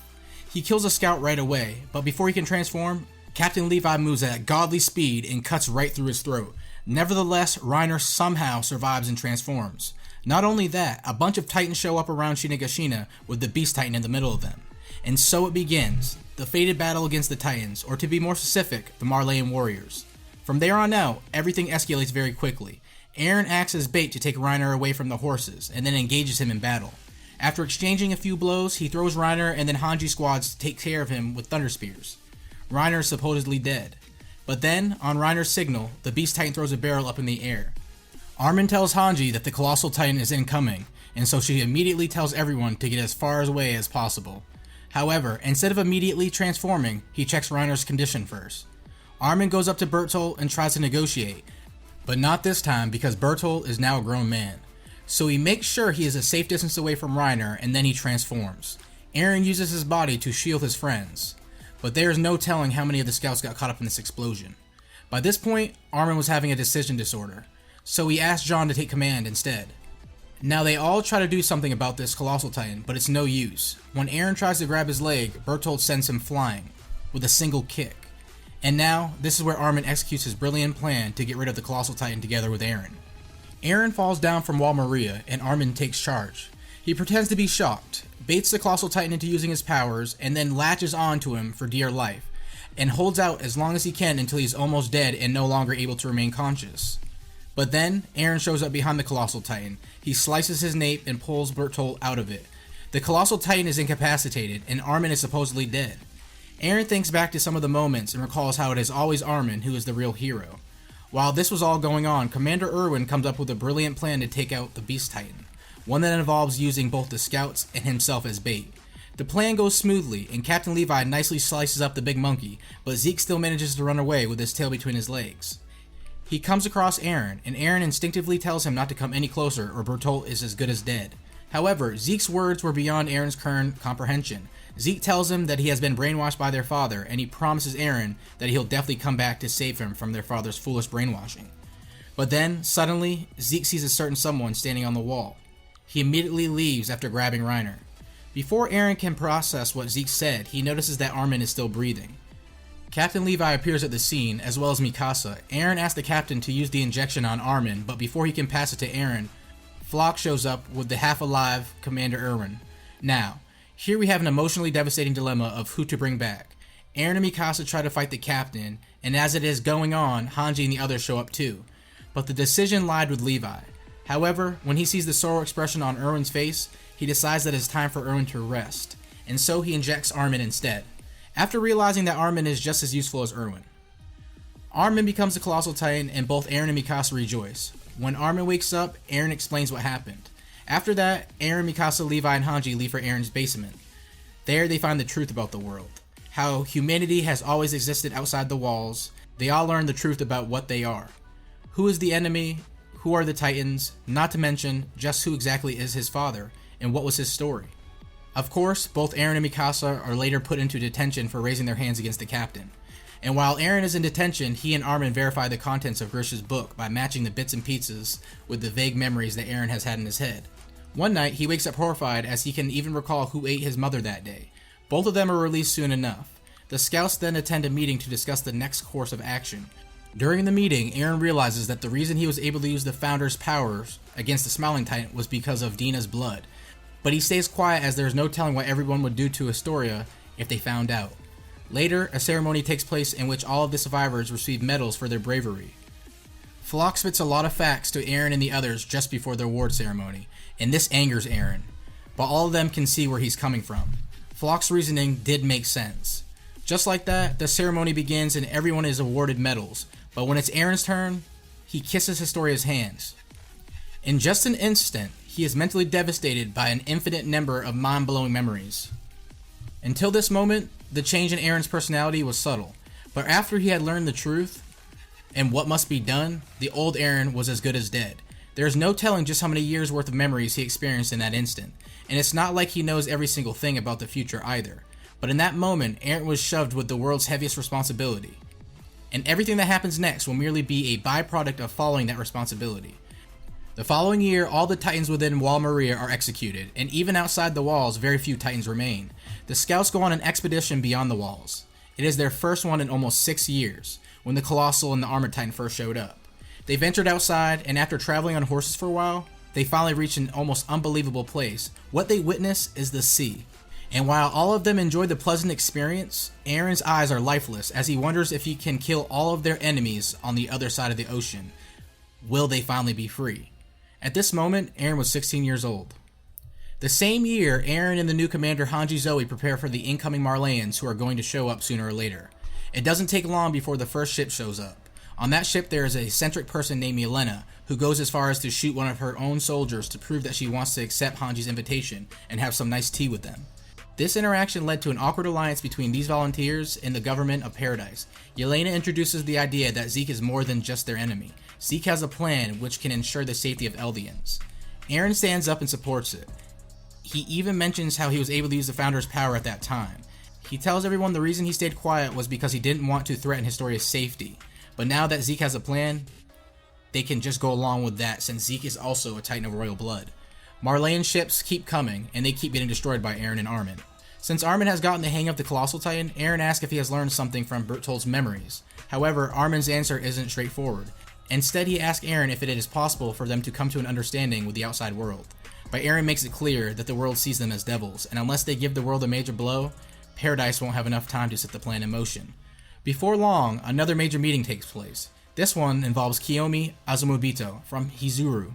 D: He kills a scout right away, but before he can transform, Captain Levi moves at godly speed and cuts right through his throat. Nevertheless, Reiner somehow survives and transforms. Not only that, a bunch of Titans show up around Shinigashina with the Beast Titan in the middle of them. And so it begins, the fated battle against the Titans, or to be more specific, the Marleyan warriors. From there on out, everything escalates very quickly. Eren acts as bait to take Reiner away from the horses, and then engages him in battle. After exchanging a few blows, he throws Reiner and then Hanji squads to take care of him with thunder spears. Reiner is supposedly dead. But then, on Reiner's signal, the Beast Titan throws a barrel up in the air. Armin tells Hanji that the Colossal Titan is incoming, and so she immediately tells everyone to get as far away as possible. However, instead of immediately transforming, he checks Reiner's condition first. Armin goes up to Bertolt and tries to negotiate, but not this time because Bertolt is now a grown man. So he makes sure he is a safe distance away from Reiner, and then he transforms. Eren uses his body to shield his friends. But there is no telling how many of the scouts got caught up in this explosion. By this point, Armin was having a decision disorder, so he asked John to take command instead. Now they all try to do something about this Colossal Titan, but it's no use. When Eren tries to grab his leg, Bertolt sends him flying, with a single kick. And now, this is where Armin executes his brilliant plan to get rid of the Colossal Titan together with Eren. Eren falls down from Wall Maria, and Armin takes charge. He pretends to be shocked, baits the Colossal Titan into using his powers, and then latches onto him for dear life, and holds out as long as he can until he's almost dead and no longer able to remain conscious. But then, Eren shows up behind the Colossal Titan. He slices his nape and pulls Bertolt out of it. The Colossal Titan is incapacitated, and Armin is supposedly dead. Eren thinks back to some of the moments and recalls how it is always Armin who is the real hero. While this was all going on, Commander Erwin comes up with a brilliant plan to take out the Beast Titan. one that involves using both the scouts and himself as bait. The plan goes smoothly, and Captain Levi nicely slices up the big monkey, but Zeke still manages to run away with his tail between his legs. He comes across Eren, and Eren instinctively tells him not to come any closer or Bertolt is as good as dead. However, Zeke's words were beyond Eren's current comprehension. Zeke tells him that he has been brainwashed by their father, and he promises Eren that he'll definitely come back to save him from their father's foolish brainwashing. But then, suddenly, Zeke sees a certain someone standing on the wall. He immediately leaves after grabbing Reiner. Before Eren can process what Zeke said, he notices that Armin is still breathing. Captain Levi appears at the scene, as well as Mikasa. Eren asks the captain to use the injection on Armin, but before he can pass it to Eren, Flock shows up with the half-alive Commander Erwin. Now, here we have an emotionally devastating dilemma of who to bring back. Eren and Mikasa try to fight the captain, and as it is going on, Hanji and the others show up too. But the decision lied with Levi. However, when he sees the sorrow expression on Erwin's face, he decides that it's time for Erwin to rest, and so he injects Armin instead, after realizing that Armin is just as useful as Erwin. Armin becomes the Colossal Titan, and both Eren and Mikasa rejoice. When Armin wakes up, Eren explains what happened. After that, Eren, Mikasa, Levi, and Hanji leave for Eren's basement. There they find the truth about the world. How humanity has always existed outside the walls. They all learn the truth about what they are. Who is the enemy? Who are the Titans? Not to mention just who exactly is his father, and what was his story. Of course, both Eren and Mikasa are later put into detention for raising their hands against the captain. And while Eren is in detention, he and Armin verify the contents of Grisha's book by matching the bits and pieces with the vague memories that Eren has had in his head. One night, he wakes up horrified as he can even recall who ate his mother that day. Both of them are released soon enough. The scouts then attend a meeting to discuss the next course of action. During the meeting, Eren realizes that the reason he was able to use the Founder's powers against the Smiling Titan was because of Dina's blood. But he stays quiet as there is no telling what everyone would do to Astoria if they found out. Later, a ceremony takes place in which all of the survivors receive medals for their bravery. Flock spits a lot of facts to Eren and the others just before their award ceremony, and this angers Eren, but all of them can see where he's coming from. Flock's reasoning did make sense. Just like that, the ceremony begins and everyone is awarded medals, but when it's Eren's turn, he kisses Historia's hands. In just an instant, he is mentally devastated by an infinite number of mind-blowing memories. Until this moment, the change in Eren's personality was subtle, but after he had learned the truth and what must be done, the old Eren was as good as dead. There is no telling just how many years worth of memories he experienced in that instant, and it's not like he knows every single thing about the future either. But in that moment, Eren was shoved with the world's heaviest responsibility, and everything that happens next will merely be a byproduct of following that responsibility. The following year, all the Titans within Wall Maria are executed, and even outside the walls, very few Titans remain. The scouts go on an expedition beyond the walls. It is their first one in almost 6 years, when the Colossal and the Armored Titan first showed up. They ventured outside, and after traveling on horses for a while, they finally reach an almost unbelievable place. What they witness is the sea. And while all of them enjoy the pleasant experience, Eren's eyes are lifeless as he wonders if he can kill all of their enemies on the other side of the ocean. Will they finally be free? At this moment, Eren was 16 years old. The same year, Eren and the new commander Hanji Zoe prepare for the incoming Marleyans who are going to show up sooner or later. It doesn't take long before the first ship shows up. On that ship there is an eccentric person named Yelena, who goes as far as to shoot one of her own soldiers to prove that she wants to accept Hanji's invitation and have some nice tea with them. This interaction led to an awkward alliance between these volunteers and the government of Paradise. Yelena introduces the idea that Zeke is more than just their enemy. Zeke has a plan which can ensure the safety of Eldians. Eren stands up and supports it. He even mentions how he was able to use the Founder's power at that time. He tells everyone the reason he stayed quiet was because he didn't want to threaten Historia's safety. But now that Zeke has a plan, they can just go along with that since Zeke is also a Titan of royal blood. Marleyan ships keep coming, and they keep getting destroyed by Eren and Armin. Since Armin has gotten the hang of the Colossal Titan, Eren asks if he has learned something from Bertolt's memories. However, Armin's answer isn't straightforward. Instead, he asks Eren if it is possible for them to come to an understanding with the outside world. But Eren makes it clear that the world sees them as devils, and unless they give the world a major blow, Paradise won't have enough time to set the plan in motion. Before long, another major meeting takes place. This one involves Kiyomi Azumabito from Hizuru.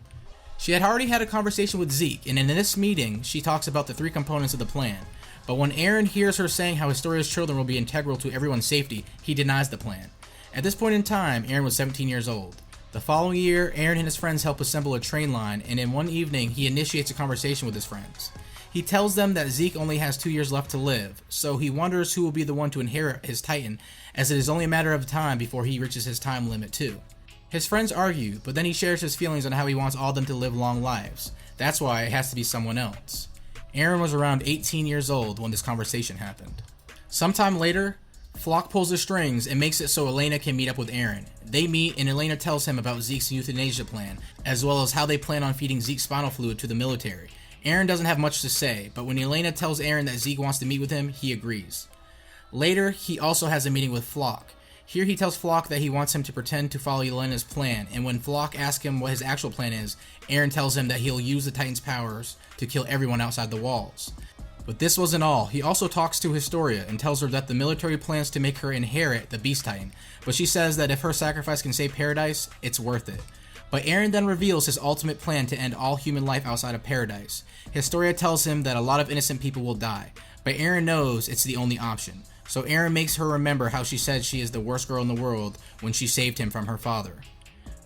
D: She had already had a conversation with Zeke, and in this meeting, she talks about the 3 components of the plan. But when Eren hears her saying how Historia's children will be integral to everyone's safety, he denies the plan. At this point in time, Eren was 17 years old. The following year, Eren and his friends help assemble a train line, and in one evening, he initiates a conversation with his friends. He tells them that Zeke only has 2 years left to live, so he wonders who will be the one to inherit his Titan, as it is only a matter of time before he reaches his time limit too. His friends argue, but then he shares his feelings on how he wants all of them to live long lives. That's why it has to be someone else. Eren was around 18 years old when this conversation happened. Sometime later, Flock pulls the strings and makes it so Elena can meet up with Eren. They meet and Elena tells him about Zeke's euthanasia plan, as well as how they plan on feeding Zeke spinal fluid to the military. Eren doesn't have much to say, but when Elena tells Eren that Zeke wants to meet with him, he agrees. Later, he also has a meeting with Flock. Here he tells Flock that he wants him to pretend to follow Elena's plan, and when Flock asks him what his actual plan is, Eren tells him that he'll use the Titan's powers to kill everyone outside the walls. But this wasn't all. He also talks to Historia and tells her that the military plans to make her inherit the Beast Titan, but she says that if her sacrifice can save Paradise, it's worth it. But Eren then reveals his ultimate plan to end all human life outside of Paradise. Historia tells him that a lot of innocent people will die, but Eren knows it's the only option. So Eren makes her remember how she said she is the worst girl in the world when she saved him from her father.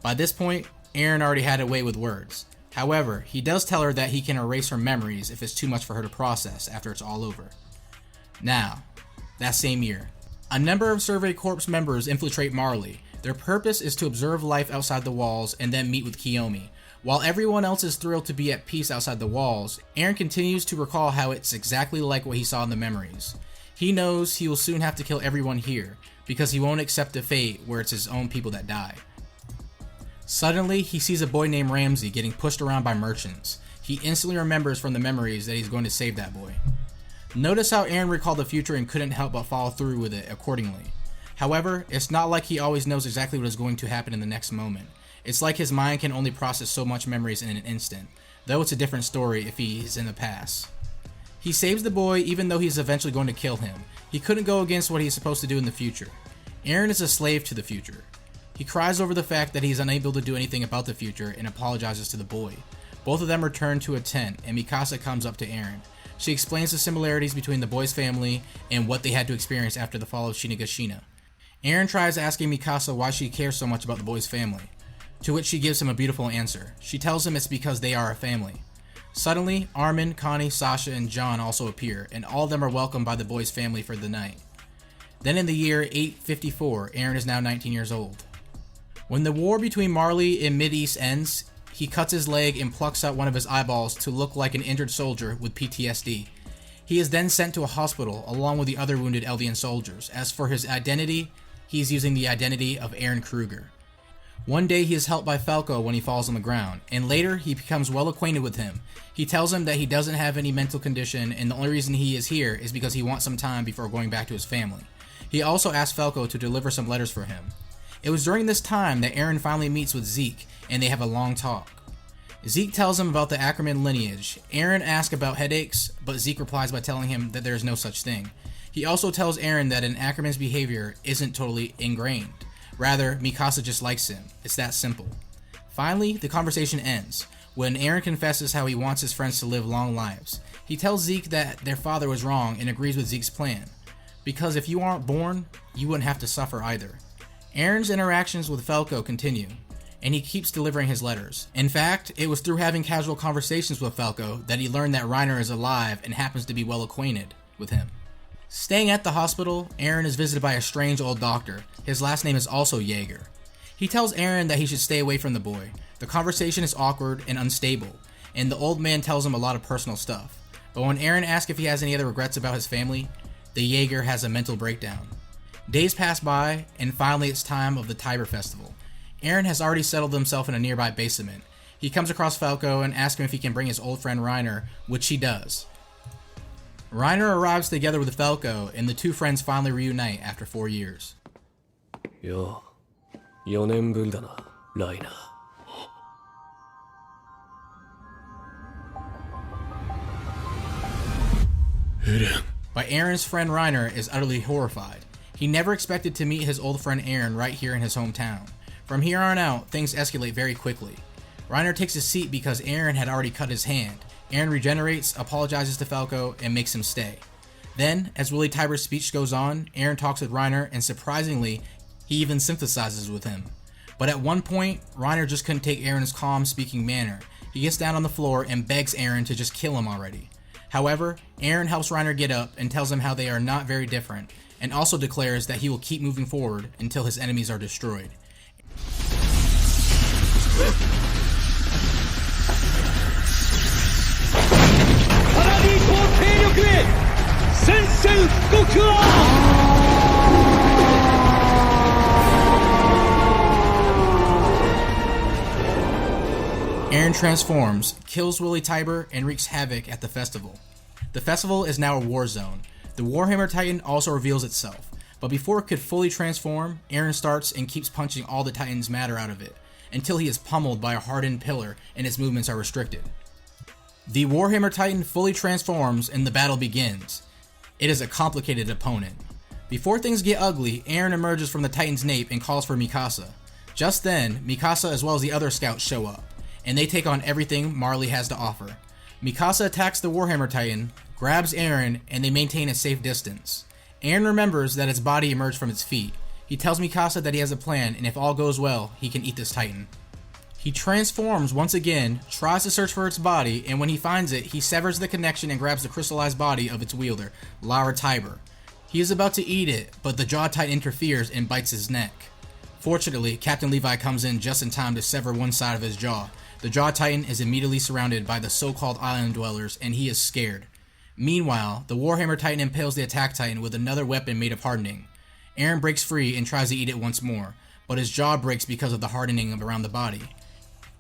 D: By this point, Eren already had a way with words. However, he does tell her that he can erase her memories if it's too much for her to process after it's all over. Now, that same year, a number of Survey Corps members infiltrate Marley. Their purpose is to observe life outside the walls and then meet with Kiyomi. While everyone else is thrilled to be at peace outside the walls, Eren continues to recall how it's exactly like what he saw in the memories. He knows he will soon have to kill everyone here, because he won't accept a fate where it's his own people that die. Suddenly, he sees a boy named Ramsey getting pushed around by merchants. He instantly remembers from the memories that he's going to save that boy. Notice how Eren recalled the future and couldn't help but follow through with it accordingly. However, it's not like he always knows exactly what is going to happen in the next moment. It's like his mind can only process so much memories in an instant, though it's a different story if he is in the past. He saves the boy even though he's eventually going to kill him. He couldn't go against what he's supposed to do in the future. Eren is a slave to the future. He cries over the fact that he's unable to do anything about the future and apologizes to the boy. Both of them return to a tent and Mikasa comes up to Eren. She explains the similarities between the boy's family and what they had to experience after the fall of Shinigashina. Eren tries asking Mikasa why she cares so much about the boy's family, to which she gives him a beautiful answer. She tells him it's because they are a family. Suddenly, Armin, Connie, Sasha, and John also appear, and all of them are welcomed by the boy's family for the night. Then in the year 854, Eren is now 19 years old. When the war between Marley and Mideast ends, he cuts his leg and plucks out one of his eyeballs to look like an injured soldier with PTSD. He is then sent to a hospital along with the other wounded Eldian soldiers. As for his identity, he is using the identity of Eren Kruger. One day he is helped by Falco when he falls on the ground, and later he becomes well acquainted with him. He tells him that he doesn't have any mental condition and the only reason he is here is because he wants some time before going back to his family. He also asks Falco to deliver some letters for him. It was during this time that Eren finally meets with Zeke, and they have a long talk. Zeke tells him about the Ackerman lineage. Eren asks about headaches, but Zeke replies by telling him that there is no such thing. He also tells Eren that an Ackerman's behavior isn't totally ingrained. Rather, Mikasa just likes him. It's that simple. Finally, the conversation ends, when Eren confesses how he wants his friends to live long lives. He tells Zeke that their father was wrong and agrees with Zeke's plan. Because if you aren't born, you wouldn't have to suffer either. Eren's interactions with Falco continue, and he keeps delivering his letters. In fact, it was through having casual conversations with Falco that he learned that Reiner is alive and happens to be well acquainted with him. Staying at the hospital, Eren is visited by a strange old doctor. His last name is also Yeager. He tells Eren that he should stay away from the boy. The conversation is awkward and unstable, and the old man tells him a lot of personal stuff. But when Eren asks if he has any other regrets about his family, the Yeager has a mental breakdown. Days pass by, and finally it's time of the Tiber Festival. Eren has already settled himself in a nearby basement. He comes across Falco and asks him if he can bring his old friend Reiner, which he does. Reiner arrives together with Falco, and the two friends finally reunite after 4 years.
B: よう、4年ぶりだな、ライナー。
D: But Eren's friend Reiner is utterly horrified. He never expected to meet his old friend Eren right here in his hometown. From here on out, things escalate very quickly. Reiner takes a seat because Eren had already cut his hand. Eren regenerates, apologizes to Falco, and makes him stay. Then, as Willy Tiber's speech goes on, Eren talks with Reiner, and surprisingly, he even sympathizes with him. But at one point, Reiner just couldn't take Eren's calm speaking manner. He gets down on the floor and begs Eren to just kill him already. However, Eren helps Reiner get up and tells him how they are not very different, and also declares that he will keep moving forward until his enemies are destroyed. Eren transforms, kills Willy Tiber, and wreaks havoc at the festival. The festival is now a war zone. The Warhammer Titan also reveals itself, but before it could fully transform, Eren starts and keeps punching all the Titan's matter out of it, until he is pummeled by a hardened pillar and its movements are restricted. The Warhammer Titan fully transforms and the battle begins. It is a complicated opponent. Before things get ugly, Eren emerges from the Titan's nape and calls for Mikasa. Just then, Mikasa as well as the other scouts show up, and they take on everything Marley has to offer. Mikasa attacks the Warhammer Titan, grabs Eren, and they maintain a safe distance. Eren remembers that its body emerged from its feet. He tells Mikasa that he has a plan, and if all goes well, he can eat this Titan. He transforms once again, tries to search for its body, and when he finds it, he severs the connection and grabs the crystallized body of its wielder, Lara Tiber. He is about to eat it, but the Jaw Titan interferes and bites his neck. Fortunately, Captain Levi comes in just in time to sever one side of his jaw. The Jaw Titan is immediately surrounded by the so-called island dwellers, and he is scared. Meanwhile, the Warhammer Titan impales the Attack Titan with another weapon made of hardening. Eren breaks free and tries to eat it once more, but his jaw breaks because of the hardening around the body.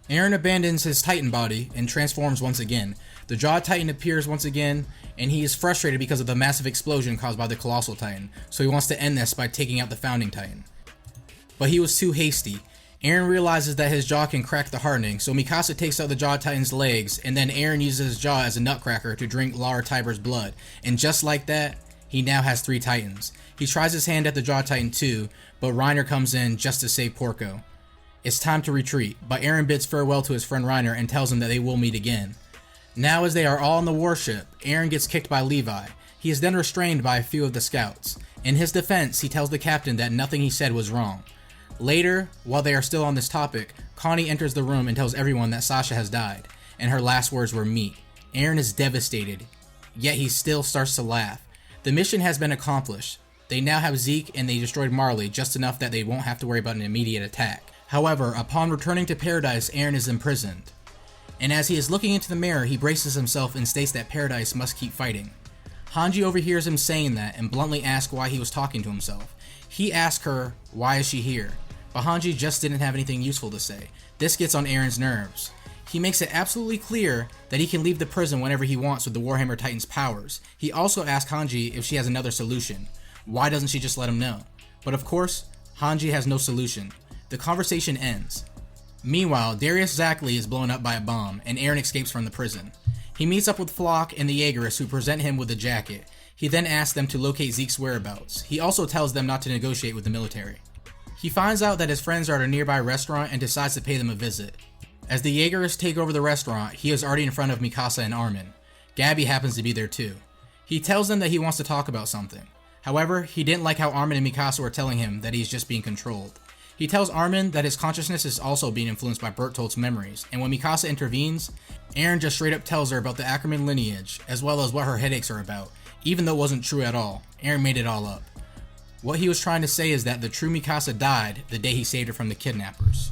D: Eren abandons his Titan body and transforms once again. The Jaw Titan appears once again, and he is frustrated because of the massive explosion caused by the Colossal Titan, so he wants to end this by taking out the Founding Titan. But he was too hasty. Eren realizes that his jaw can crack the hardening, so Mikasa takes out the Jaw Titan's legs, and then Eren uses his jaw as a nutcracker to drink Lara Tiber's blood, and just like that, he now has 3 Titans. He tries his hand at the Jaw Titan too, but Reiner comes in just to save Porco. It's time to retreat, but Eren bids farewell to his friend Reiner and tells him that they will meet again. Now as they are all on the warship, Eren gets kicked by Levi. He is then restrained by a few of the scouts. In his defense, he tells the captain that nothing he said was wrong. Later, while they are still on this topic, Connie enters the room and tells everyone that Sasha has died, and her last words were meat. Eren is devastated, yet he still starts to laugh. The mission has been accomplished. They now have Zeke and they destroyed Marley just enough that they won't have to worry about an immediate attack. However, upon returning to Paradise, Eren is imprisoned. And as he is looking into the mirror, he braces himself and states that Paradise must keep fighting. Hanji overhears him saying that and bluntly asks why he was talking to himself. He asks her, why is she here? But Hanji just didn't have anything useful to say. This gets on Eren's nerves. He makes it absolutely clear that he can leave the prison whenever he wants with the Warhammer Titan's powers. He also asks Hanji if she has another solution. Why doesn't she just let him know? But of course, Hanji has no solution. The conversation ends. Meanwhile, Darius Zackley is blown up by a bomb, and Eren escapes from the prison. He meets up with Flock and the Yeagers, who present him with a jacket. He then asks them to locate Zeke's whereabouts. He also tells them not to negotiate with the military. He finds out that his friends are at a nearby restaurant and decides to pay them a visit. As the Yeagers take over the restaurant, he is already in front of Mikasa and Armin. Gabby happens to be there too. He tells them that he wants to talk about something. However, he didn't like how Armin and Mikasa were telling him that he's just being controlled. He tells Armin that his consciousness is also being influenced by Bertholdt's memories, and when Mikasa intervenes, Eren just straight up tells her about the Ackerman lineage, as well as what her headaches are about. Even though it wasn't true at all, Eren made it all up. What he was trying to say is that the true Mikasa died the day he saved her from the kidnappers.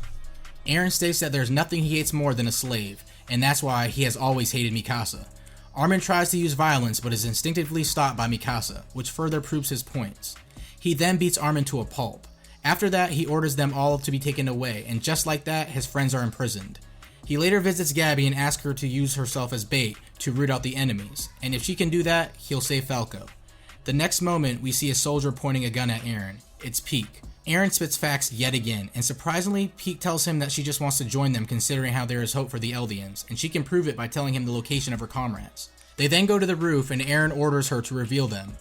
D: Eren states that there's nothing he hates more than a slave, and that's why he has always hated Mikasa. Armin tries to use violence but is instinctively stopped by Mikasa, which further proves his points. He then beats Armin to a pulp. After that, he orders them all to be taken away, and just like that, his friends are imprisoned. He later visits Gabby and asks her to use herself as bait to root out the enemies, and if she can do that, he'll save Falco. The next moment, we see a soldier pointing a gun at Eren. It's Peak. Eren spits facts yet again, and surprisingly, Peak tells him that she just wants to join them considering how there is hope for the Eldians, and she can prove it by telling him the location of her comrades. They then go to the roof and Eren orders her to reveal them,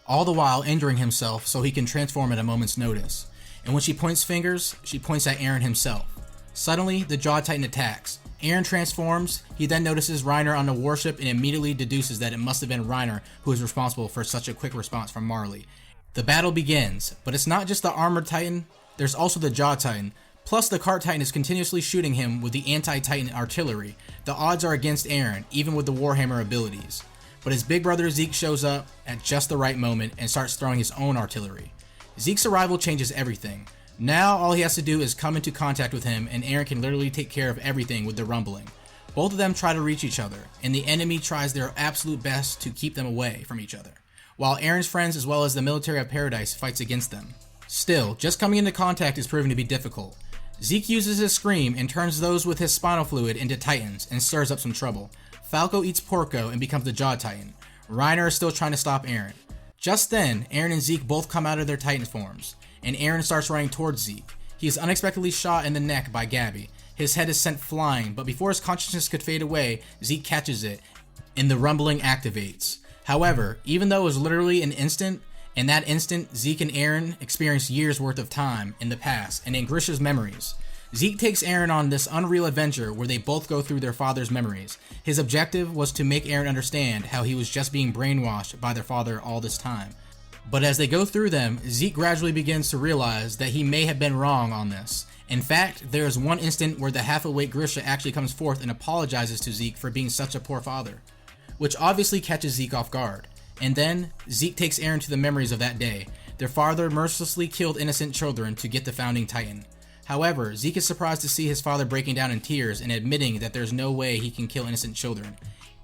D: all the while injuring himself so he can transform at a moment's notice. And when she points fingers, she points at Eren himself. Suddenly, the Jaw Titan attacks. Eren transforms, he then notices Reiner on the warship and immediately deduces that it must have been Reiner who is responsible for such a quick response from Marley. The battle begins, but it's not just the Armored Titan, there's also the Jaw Titan, Plus, the Cart Titan is continuously shooting him with the anti-Titan artillery. The odds are against Eren, even with the Warhammer abilities. But his big brother Zeke shows up at just the right moment and starts throwing his own artillery. Zeke's arrival changes everything. Now all he has to do is come into contact with him, and Eren can literally take care of everything with the rumbling. Both of them try to reach each other, and the enemy tries their absolute best to keep them away from each other, while Eren's friends as well as the military of Paradise fights against them. Still, just coming into contact is proving to be difficult. Zeke uses his scream and turns those with his spinal fluid into Titans and stirs up some trouble. Falco eats Porco and becomes the Jaw Titan. Reiner is still trying to stop Eren. Just then, Eren and Zeke both come out of their Titan forms, and Eren starts running towards Zeke. He is unexpectedly shot in the neck by Gabby. His head is sent flying, but before his consciousness could fade away, Zeke catches it, and the rumbling activates. However, even though it was literally an instant, in that instant, Zeke and Eren experienced years worth of time in the past and in Grisha's memories. Zeke takes Eren on this unreal adventure where they both go through their father's memories. His objective was to make Eren understand how he was just being brainwashed by their father all this time. But as they go through them, Zeke gradually begins to realize that he may have been wrong on this. In fact, there is one instant where the half-awake Grisha actually comes forth and apologizes to Zeke for being such a poor father, which obviously catches Zeke off guard. And then, Zeke takes Eren to the memories of that day. Their father mercilessly killed innocent children to get the founding Titan. However, Zeke is surprised to see his father breaking down in tears and admitting that there's no way he can kill innocent children.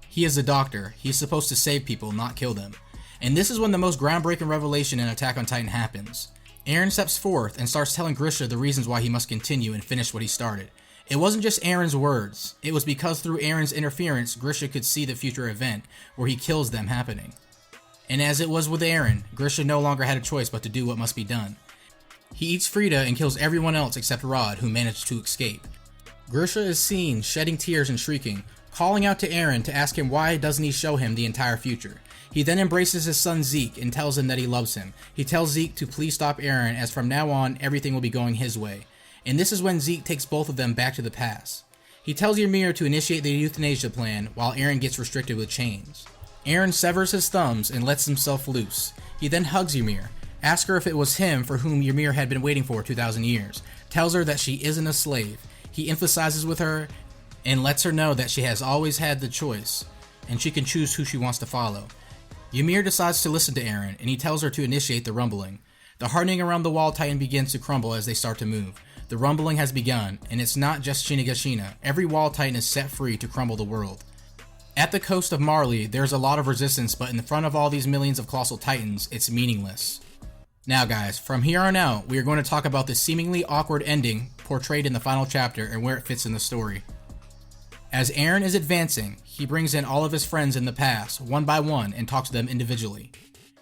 D: He is a doctor. He's supposed to save people, not kill them. And this is when the most groundbreaking revelation in Attack on Titan happens. Eren steps forth and starts telling Grisha the reasons why he must continue and finish what he started. It wasn't just Eren's words. It was because through Eren's interference, Grisha could see the future event where he kills them happening. And as it was with Eren, Grisha no longer had a choice but to do what must be done. He eats Frida and kills everyone else except Rod, who managed to escape. Grisha is seen shedding tears and shrieking, calling out to Eren to ask him why doesn't he show him the entire future. He then embraces his son Zeke and tells him that he loves him. He tells Zeke to please stop Eren, as from now on everything will be going his way. And this is when Zeke takes both of them back to the past. He tells Ymir to initiate the euthanasia plan while Eren gets restricted with chains. Eren severs his thumbs and lets himself loose. He then hugs Ymir, asks her if it was him for whom Ymir had been waiting for 2,000 years, tells her that she isn't a slave. He emphasizes with her and lets her know that she has always had the choice, and she can choose who she wants to follow. Ymir decides to listen to Eren, and he tells her to initiate the rumbling. The hardening around the wall Titan begins to crumble as they start to move. The rumbling has begun, and it's not just Shinigashina. Every wall Titan is set free to crumble the world. At the coast of Marley, there's a lot of resistance, but in front of all these millions of colossal Titans, it's meaningless. Now guys, from here on out, we are going to talk about the seemingly awkward ending portrayed in the final chapter and where it fits in the story. As Eren is advancing, he brings in all of his friends in the past, one by one, and talks to them individually.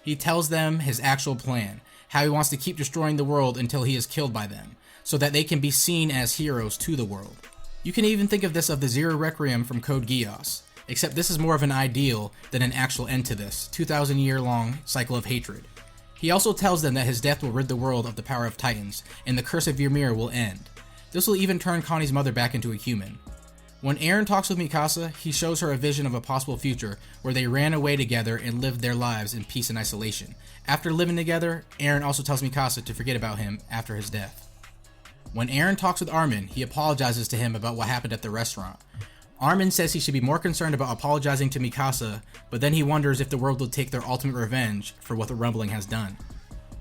D: He tells them his actual plan, how he wants to keep destroying the world until he is killed by them, so that they can be seen as heroes to the world. You can even think of this of the Zero Requiem from Code Geass, except this is more of an ideal than an actual end to this 2,000-year-long cycle of hatred. He also tells them that his death will rid the world of the power of Titans, and the curse of Ymir will end. This will even turn Connie's mother back into a human. When Eren talks with Mikasa, he shows her a vision of a possible future where they ran away together and lived their lives in peace and isolation. After living together, Eren also tells Mikasa to forget about him after his death. When Eren talks with Armin, he apologizes to him about what happened at the restaurant. Armin says he should be more concerned about apologizing to Mikasa, but then he wonders if the world will take their ultimate revenge for what the rumbling has done.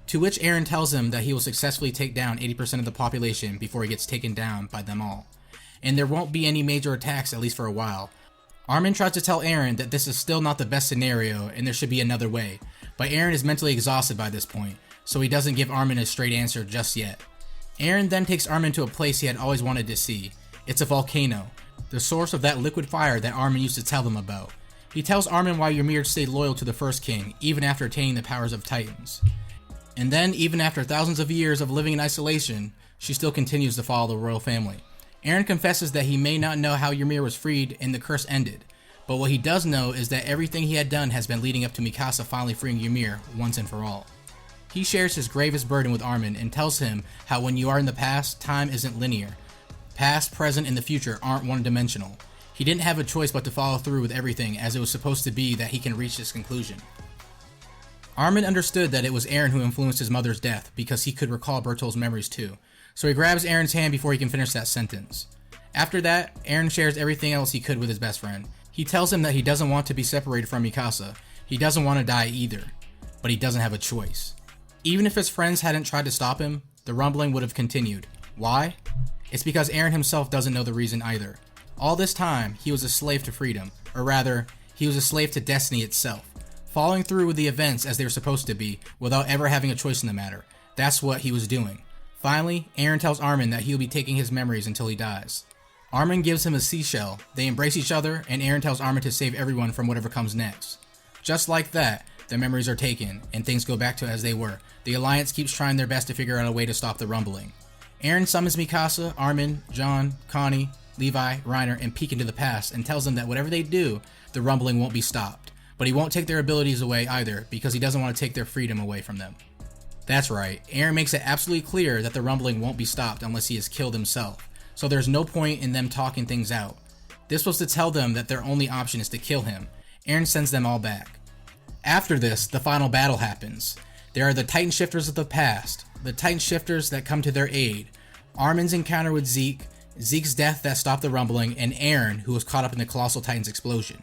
D: To which Eren tells him that he will successfully take down 80% of the population before he gets taken down by them all. And there won't be any major attacks, at least for a while. Armin tries to tell Eren that this is still not the best scenario and there should be another way, but Eren is mentally exhausted by this point, so he doesn't give Armin a straight answer just yet. Eren then takes Armin to a place he had always wanted to see. It's a volcano, the source of that liquid fire that Armin used to tell them about. He tells Armin why Ymir stayed loyal to the first king, even after attaining the powers of Titans. And then, even after thousands of years of living in isolation, she still continues to follow the royal family. Eren confesses that he may not know how Ymir was freed and the curse ended, but what he does know is that everything he had done has been leading up to Mikasa finally freeing Ymir once and for all. He shares his gravest burden with Armin and tells him how when you are in the past, time isn't linear. Past, present, and the future aren't one-dimensional. He didn't have a choice but to follow through with everything as it was supposed to be that he can reach this conclusion. Armin understood that it was Eren who influenced his mother's death because he could recall Bertolt's memories too, so he grabs Eren's hand before he can finish that sentence. After that, Eren shares everything else he could with his best friend. He tells him that he doesn't want to be separated from Mikasa. He doesn't want to die either, but he doesn't have a choice. Even if his friends hadn't tried to stop him, the rumbling would have continued. Why? It's because Eren himself doesn't know the reason either. All this time, he was a slave to freedom, or rather, he was a slave to destiny itself, following through with the events as they were supposed to be without ever having a choice in the matter. That's what he was doing. Finally, Eren tells Armin that he'll be taking his memories until he dies. Armin gives him a seashell, they embrace each other, and Eren tells Armin to save everyone from whatever comes next. Just like that, their memories are taken, and things go back to as they were. The Alliance keeps trying their best to figure out a way to stop the rumbling. Eren summons Mikasa, Armin, John, Connie, Levi, Reiner, and peek into the past and tells them that whatever they do, the rumbling won't be stopped. But he won't take their abilities away either, because he doesn't want to take their freedom away from them. That's right, Eren makes it absolutely clear that the rumbling won't be stopped unless he is killed himself, so there's no point in them talking things out. This was to tell them that their only option is to kill him. Eren sends them all back. After this, the final battle happens. There are the Titan Shifters of the past, the Titan Shifters that come to their aid, Armin's encounter with Zeke, Zeke's death that stopped the rumbling, and Eren, who was caught up in the Colossal Titan's explosion.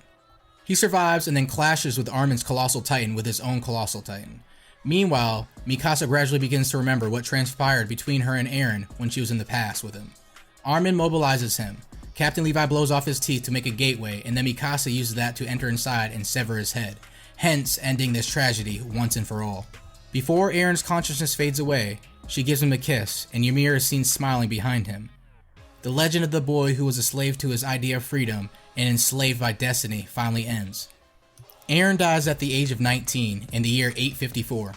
D: He survives and then clashes with Armin's Colossal Titan with his own Colossal Titan. Meanwhile, Mikasa gradually begins to remember what transpired between her and Eren when she was in the past with him. Armin mobilizes him. Captain Levi blows off his teeth to make a gateway, and then Mikasa uses that to enter inside and sever his head, hence ending this tragedy once and for all. Before Eren's consciousness fades away, she gives him a kiss, and Ymir is seen smiling behind him. The legend of the boy who was a slave to his idea of freedom and enslaved by destiny finally ends. Eren dies at the age of 19 in the year 854.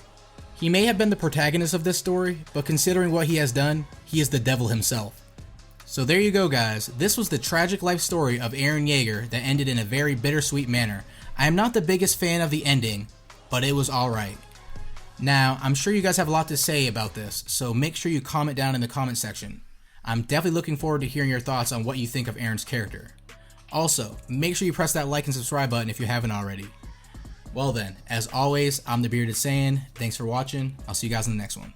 D: He may have been the protagonist of this story, but considering what he has done, he is the devil himself. So there you go guys, this was the tragic life story of Eren Yeager that ended in a very bittersweet manner. I am not the biggest fan of the ending, but it was alright. Now, I'm sure you guys have a lot to say about this, so make sure you comment down in the comment section. I'm definitely looking forward to hearing your thoughts on what you think of Eren's character. Also, make sure you press that like and subscribe button if you haven't already. Well then, as always, I'm the Bearded Saiyan. Thanks for watching. I'll see you guys in the next one.